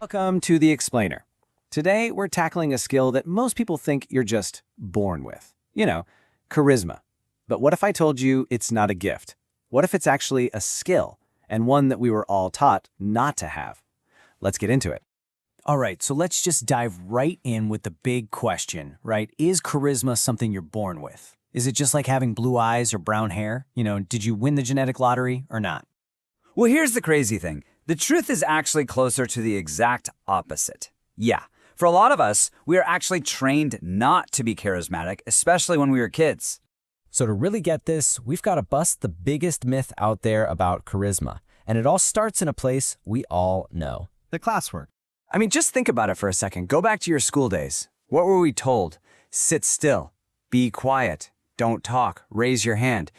Welcome to The Explainer. Today, we're tackling a skill that most people think you're just born with. Charisma. But what if I told you it's not a gift? What if it's actually a skill, and one that we were all taught not to have? Let's get into it. All right, so let's just dive right in with the big question, right? Is charisma something you're born with? Is it just like having blue eyes or brown hair? Did you win the genetic lottery or not? Well, here's the crazy thing. The truth is actually closer to the exact opposite. Yeah, for a lot of us, we are actually trained not to be charismatic, especially when we were kids. So to really get this, we've got to bust the biggest myth out there about charisma. And it all starts in a place we all know. The classwork. Just think about it for a second. Go back to your school days. What were we told? Sit still, be quiet, don't talk, raise your hand.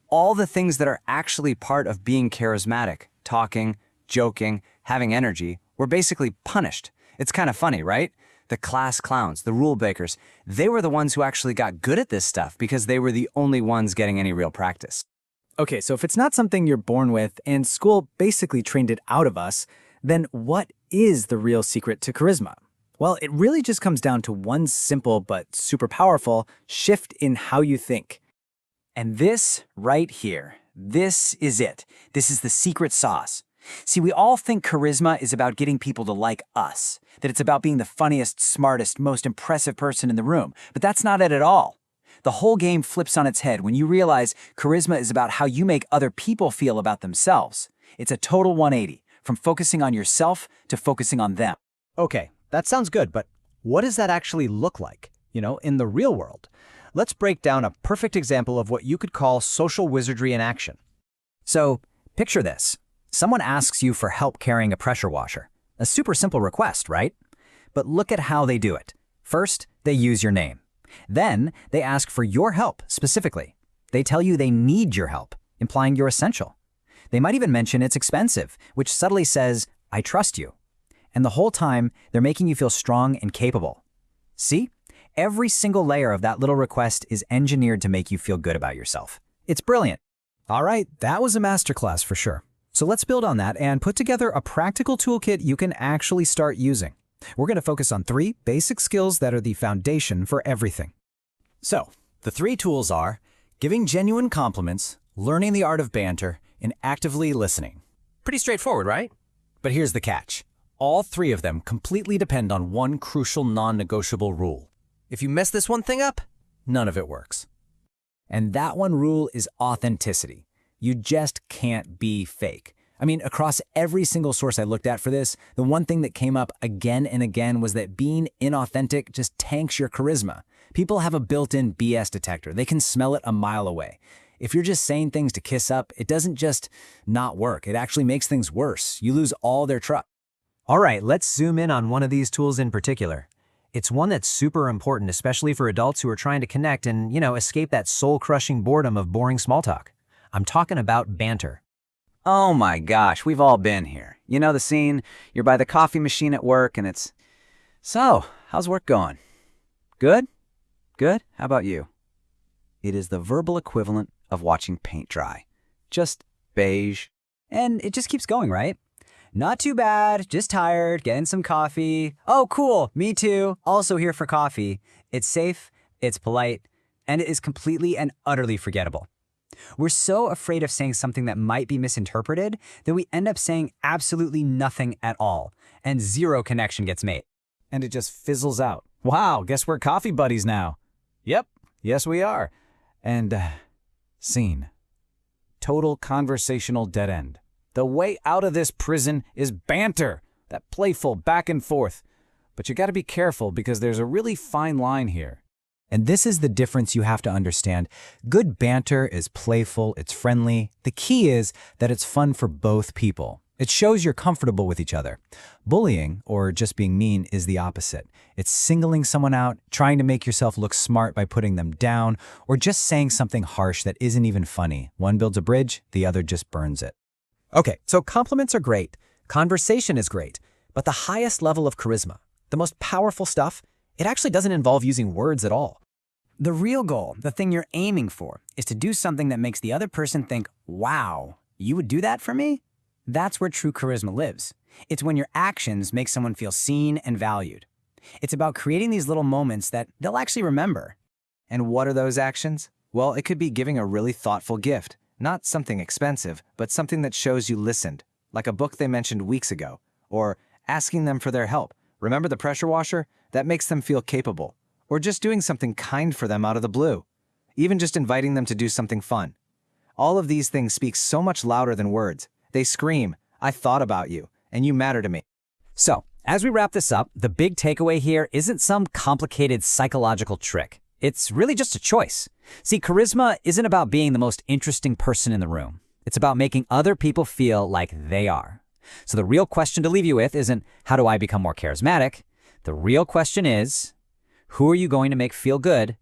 All the things that are actually part of being charismatic, talking, joking, having energy, were basically punished. It's kind of funny, right? The class clowns, the rule breakers, they were the ones who actually got good at this stuff because they were the only ones getting any real practice. Okay, so if it's not something you're born with and school basically trained it out of us, then what is the real secret to charisma? Well, it really just comes down to one simple but super powerful shift in how you think. And this right here, this is it. This is the secret sauce. See, we all think charisma is about getting people to like us, that it's about being the funniest, smartest, most impressive person in the room, but that's not it at all. The whole game flips on its head when you realize charisma is about how you make other people feel about themselves. It's a total 180, from focusing on yourself to focusing on them. Okay, that sounds good, but what does that actually look like, in the real world? Let's break down a perfect example of what you could call social wizardry in action. So, picture this. Someone asks you for help carrying a pressure washer. A super simple request, right? But look at how they do it. First, they use your name. Then, they ask for your help specifically. They tell you they need your help, implying you're essential. They might even mention it's expensive, which subtly says, I trust you. And the whole time, they're making you feel strong and capable. See? Every single layer of that little request is engineered to make you feel good about yourself. It's brilliant. All right, that was a masterclass for sure. So let's build on that and put together a practical toolkit you can actually start using. We're going to focus on 3 basic skills that are the foundation for everything. So, the 3 tools are giving genuine compliments, learning the art of banter, and actively listening. Pretty straightforward, right? But here's the catch. All 3 of them completely depend on one crucial non-negotiable rule. If you mess this one thing up, none of it works. And that one rule is authenticity. You just can't be fake. Across every single source I looked at for this, the one thing that came up again and again was that being inauthentic just tanks your charisma. People have a built-in BS detector. They can smell it a mile away. If you're just saying things to kiss up, it doesn't just not work. It actually makes things worse. You lose all their trust. all right, let's zoom in on one of these tools in particular. It's one that's super important, especially for adults who are trying to connect and, escape that soul-crushing boredom of boring small talk. I'm talking about banter. Oh my gosh, we've all been here. You know the scene? You're by the coffee machine at work and it's, so, how's work going? Good? Good? How about you? It is the verbal equivalent of watching paint dry. Just beige. And it just keeps going, right? Not too bad, just tired, getting some coffee. Oh, cool, me too, also here for coffee. It's safe, it's polite, and it is completely and utterly forgettable. We're so afraid of saying something that might be misinterpreted that we end up saying absolutely nothing at all, and zero connection gets made. And it just fizzles out. Wow, guess we're coffee buddies now. Yep, yes we are. And, scene. Total conversational dead end. The way out of this prison is banter, that playful back and forth. But you gotta be careful because there's a really fine line here. And this is the difference you have to understand. Good banter is playful, it's friendly. The key is that it's fun for both people. It shows you're comfortable with each other. Bullying, or just being mean, is the opposite. It's singling someone out, trying to make yourself look smart by putting them down, or just saying something harsh that isn't even funny. One builds a bridge, the other just burns it. Okay, so compliments are great, conversation is great, but the highest level of charisma, the most powerful stuff, it actually doesn't involve using words at all. The real goal, the thing you're aiming for, is to do something that makes the other person think, wow, you would do that for me? That's where true charisma lives. It's when your actions make someone feel seen and valued. It's about creating these little moments that they'll actually remember. And what are those actions? Well, it could be giving a really thoughtful gift, not something expensive, but something that shows you listened, like a book they mentioned weeks ago, or asking them for their help. Remember the pressure washer? That makes them feel capable. Or just doing something kind for them out of the blue. Even just inviting them to do something fun. All of these things speak so much louder than words. They scream, "I thought about you, and you matter to me." So, as we wrap this up, the big takeaway here isn't some complicated psychological trick. It's really just a choice. See, charisma isn't about being the most interesting person in the room. It's about making other people feel like they are. So the real question to leave you with isn't, how do I become more charismatic? The real question is, who are you going to make feel good